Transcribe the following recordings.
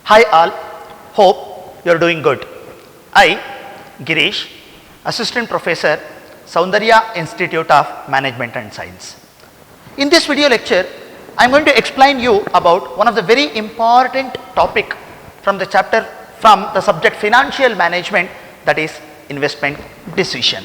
Hi all, hope you are doing good. I, Girish, Assistant Professor, Soundarya Institute of Management and Science. In this video lecture, I am going to explain you about one of the very important topic from the chapter from the subject financial management, that is investment decision.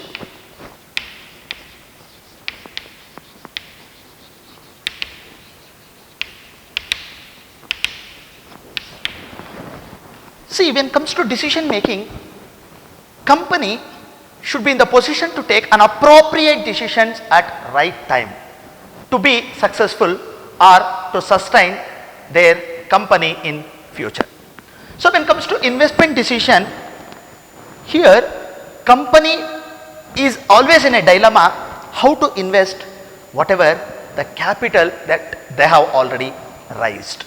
See, when it comes to decision making, company should be in the position to take an appropriate decisions at right time to be successful or to sustain their company in future. So when it comes to investment decision, here company is always in a dilemma how to invest whatever the capital that they have already raised.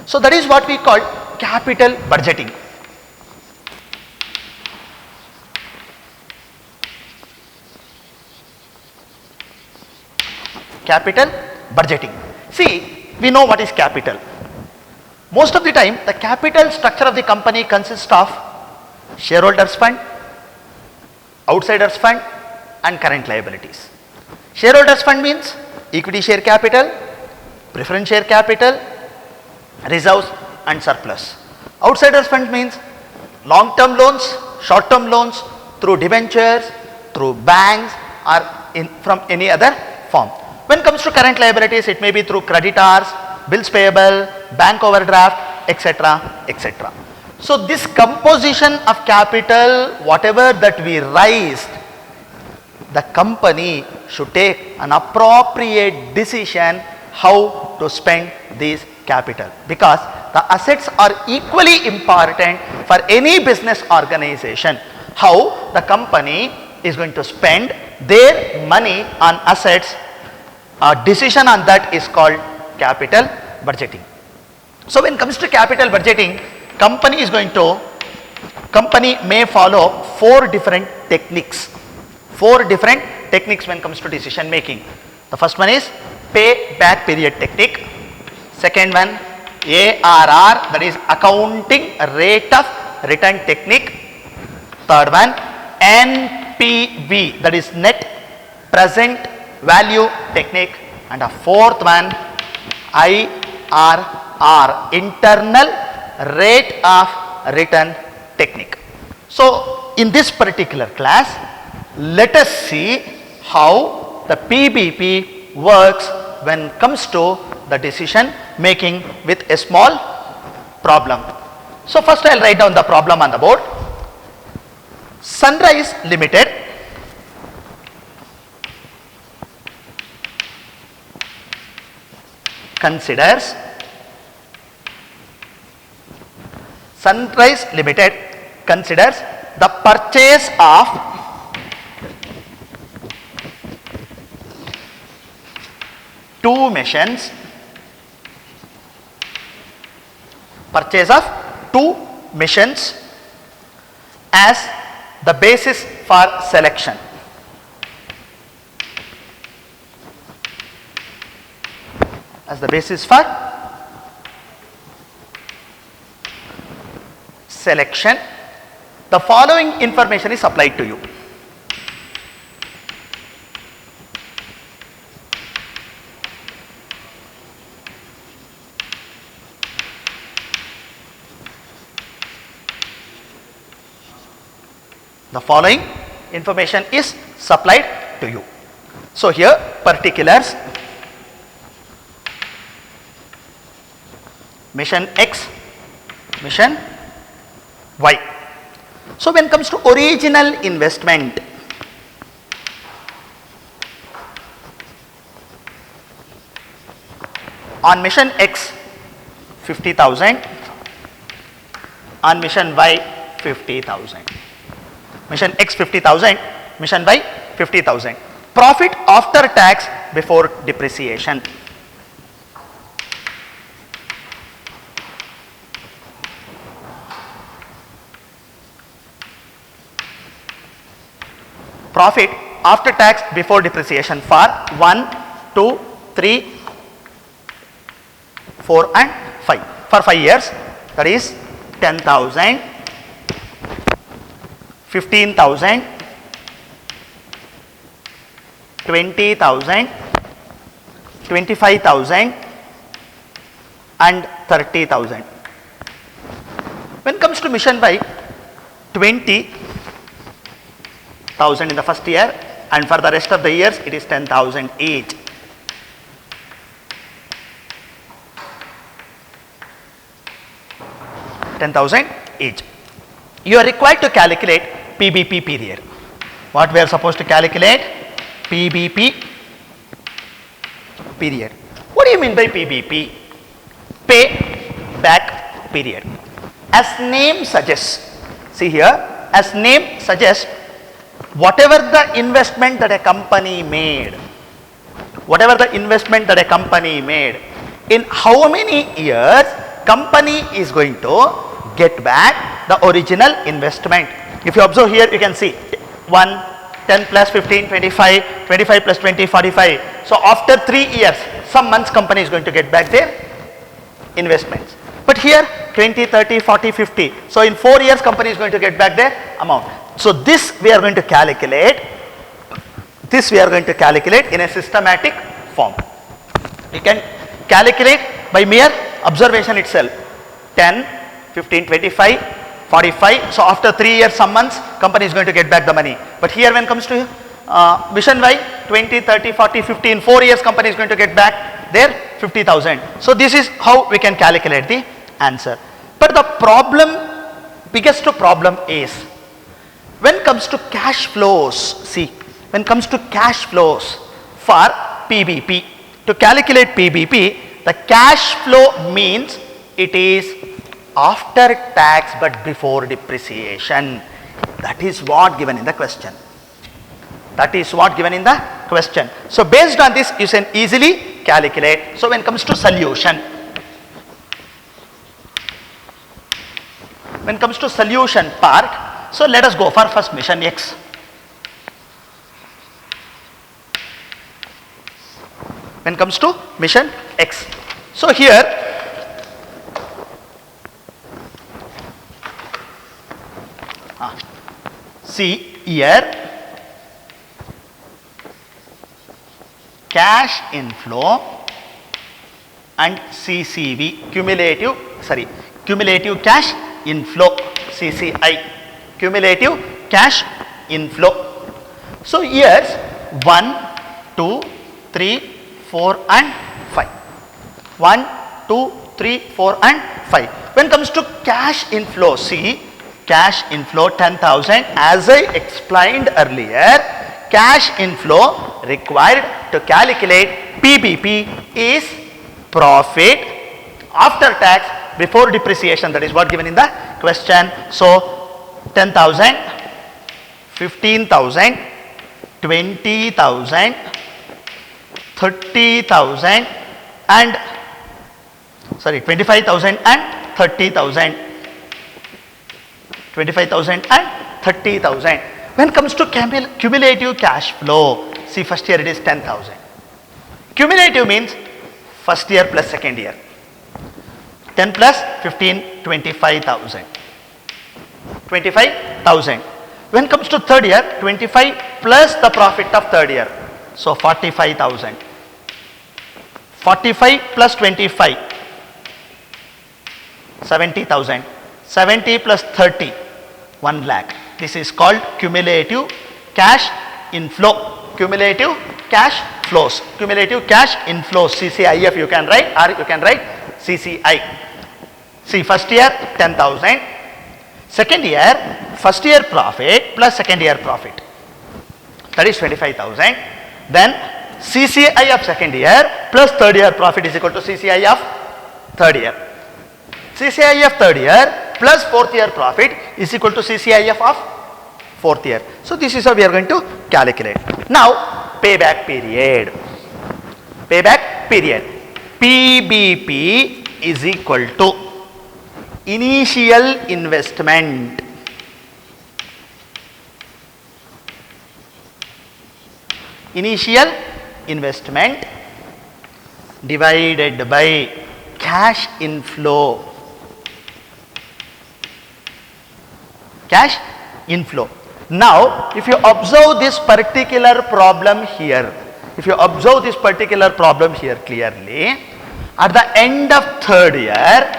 So that is what we call capital budgeting. Capital budgeting. See, we know what is capital. Most of the time, the capital structure of the company consists of shareholders fund, outsiders fund and current liabilities. Shareholders fund means equity share capital, preference share capital, reserves and surplus. Outsiders fund means long term loans, short term loans through debentures, through banks or from any other form. When it comes to current liabilities, it may be through creditors, bills payable, bank overdraft, etc., etc. So this composition of capital, whatever that we raised, the company should take an appropriate decision how to spend this capital, because the assets are equally important for any business organization. How the company is going to spend their money on assets, a decision on that is called capital budgeting. So when it comes to capital budgeting, company may follow four different techniques. Four different techniques when it comes to decision making. The first one is payback period technique. Second one, ARR, that is accounting rate of return technique. Third one, NPV, that is net present value technique, and a fourth one, IRR, internal rate of return technique. So in this particular class, let us see how the PBP works when it comes to the decision making with a small problem. So first I will write down the problem on the board. Sunrise Limited considers the purchase of two machines as the basis for selection. The following information is supplied to you. The following information is supplied to you. So here particulars: mission X, mission Y. So when it comes to original investment, on mission X 50,000, on mission Y 50,000. Mission X 50,000, mission Y 50,000. Profit after tax before depreciation. Profit after tax before depreciation for 1, 2, 3, 4 and 5. For 5 years, that is 10,000, 15,000, 20,000, 25,000 and 30,000. When it comes to mission Y, 20,000 in the first year, and for the rest of the years it is 10,000 each. You are required to calculate PBP period. What we are supposed to calculate? PBP period. What do you mean by PBP? Pay back period. As name suggests, see here, as name suggests, whatever the investment that a company made, in how many years company is going to get back the original investment. If you observe here, you can see 1, 10 plus 15, 25, 25 plus 20, 45. So after 3 years, some months company is going to get back their investments. But here 20, 30, 40, 50. So in 4 years company is going to get back their amount. So this we are going to calculate. In a systematic form. You can calculate by mere observation itself. 10, 15, 25, 45. So after 3 years, some months, company is going to get back the money. But here when it comes to mission Y, 20, 30, 40, 50, in 4 years company is going to get back their 50,000. So this is how we can calculate the answer. But the biggest problem is, when it comes to cash flows, when it comes to cash flows for PBP, to calculate PBP, the cash flow means it is after tax but before depreciation. That is what given in the question. So based on this, you can easily calculate. So when it comes to solution, part, so let us go for first mission X. When it comes to mission X, so here see here, cash inflow and CCV, cumulative cash inflow, CCI, cumulative cash inflow. So here's 1, 2, 3, 4 and 5. 1, 2, 3, 4 and 5. When it comes to cash inflow, see, cash inflow 10,000, as I explained earlier, cash inflow required to calculate PBP is profit after tax before depreciation. That is what given in the question. So 10,000, 15,000, 20,000, 30,000 and 25,000 and 30,000. 25,000 and 30,000. When it comes to cumulative cash flow, see, first year it is 10,000. Cumulative means first year plus second year. 10 plus 15, 25,000. 25,000. When it comes to third year, 25 plus the profit of third year. So 45,000. 45 plus 25, 70,000. 70 plus 30, 1 lakh. This is called cumulative cash inflow. Cumulative cash flows. Cumulative cash inflows. CCIF you can write, or you can write CCI. See, first year 10,000. Second year, first year profit plus second year profit. That is 25,000. Then CCI of second year plus third year profit is equal to CCI of third year. CCI of third year plus fourth year profit is equal to CCIF of fourth year. So this is how we are going to calculate. Now payback period. PBP is equal to initial investment divided by cash inflow cash inflow. Now, if you observe this particular problem here, clearly, at the end of third year,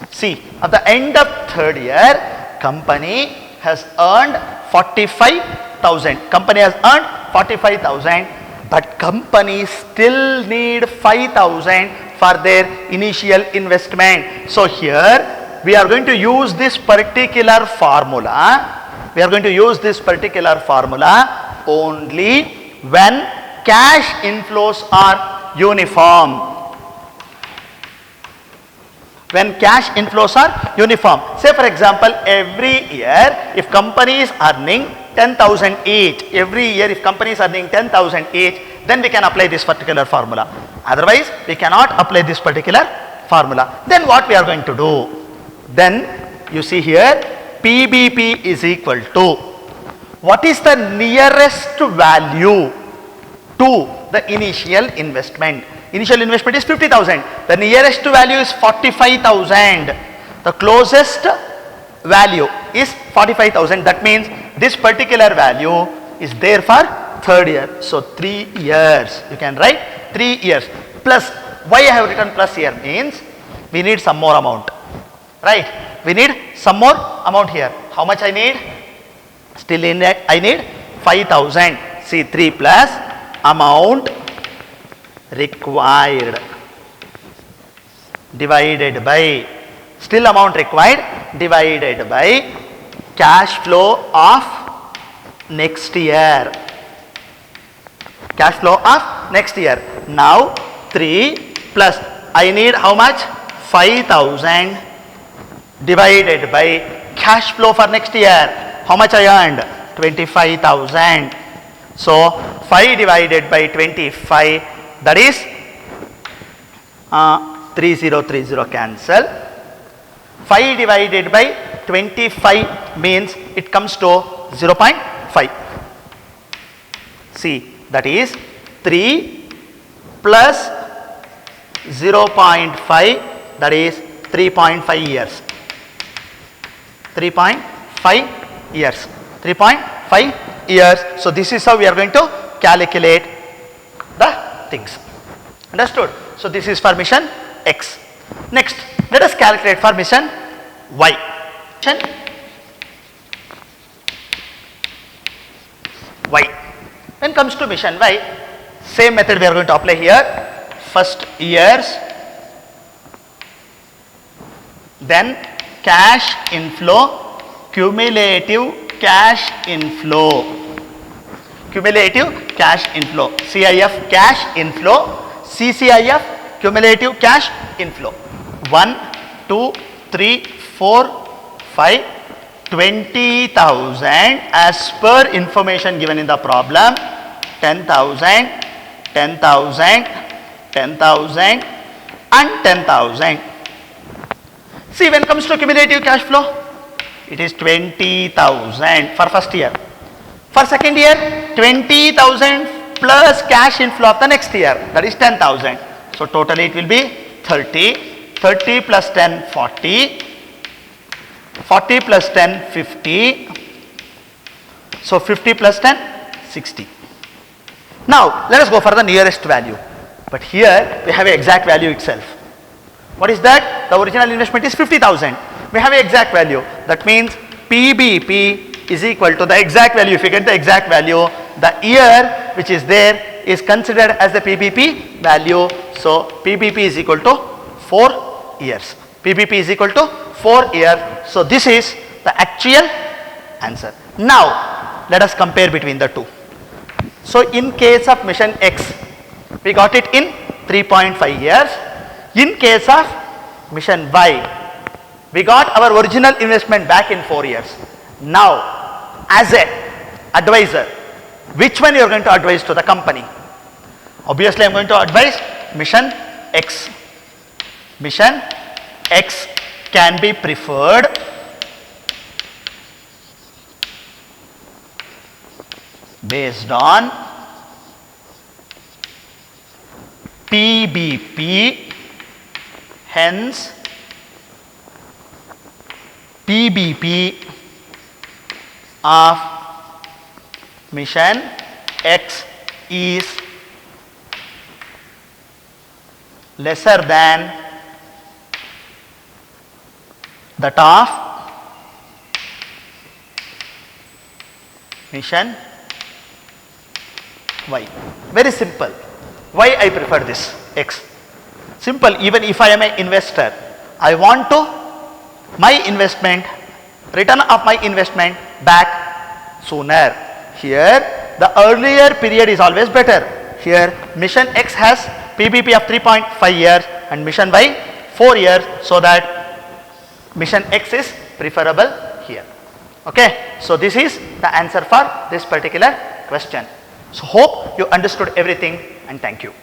see, at the end of third year, company has earned 45,000. Company has earned 45,000, but company still need 5,000 for their initial investment. So here we are going to use this particular formula. Only when cash inflows are uniform. Say for example, every year if company is earning 10,000 each, then we can apply this particular formula. Otherwise, we cannot apply this particular formula. Then what we are going to do? Then you see here, PBP is equal to, what is the nearest value to the initial investment? Initial investment is 50,000. The nearest value is 45,000. The closest value is 45,000. That means this particular value is there for third year. So 3 years. You can write 3 years. Plus, why I have written plus here means we need some more amount. Right? We need some more amount here. How much I need? Still in that I need 5,000. See, 3 plus amount required divided by, still amount required divided by cash flow of next year. Now 3 plus I need how much? 5,000 divided by cash flow for next year. How much I earned? 25,000. So 5 divided by 25, that is 3030 cancel. 5 divided by 25 means it comes to 0.5. See, that is 3 plus 0.5, that is 3.5 years. 3.5 years. 3.5 years. So this is how we are going to calculate the things. Understood? So this is for mission X. Next, let us calculate for mission Y. Mission Y. When comes to mission Y, same method we are going to apply here. First years, then cash inflow, cumulative cash inflow. CIF cash inflow, CCIF cumulative cash inflow. 1, 2, 3, 4, 5, 20,000 as per information given in the problem. 10,000, 10,000, 10,000 and 10,000. See, when it comes to cumulative cash flow, it is 20,000 for first year. For second year, 20,000 plus cash inflow of the next year, that is 10,000. So totally it will be 30. 30 plus 10, 40. 40 plus 10, 50. So 50 plus 10, 60. Now let us go for the nearest value. But here we have an exact value itself. What is that? The original investment is 50,000. We have an exact value. That means PBP is equal to the exact value. If you get the exact value, the year which is there is considered as the PBP value. So PBP is equal to 4 years. PBP is equal to 4 years. So this is the actual answer. Now let us compare between the two. So in case of mission X, we got it in 3.5 years. In case of mission Y, we got our original investment back in 4 years. Now, as a advisor, which one you are going to advise to the company? Obviously, I am going to advise mission X. Mission X can be preferred based on PBP, hence PBP of mission X is lesser than that of mission Y. Very simple. Why I prefer this X? Simple. Even if I am an investor, I want to my investment, return of my investment back sooner. Here the earlier period is always better. Here mission X has PBP of 3.5 years and mission Y 4 years, so that mission X is preferable here. Okay, so this is the answer for this particular question. So hope you understood everything, and thank you.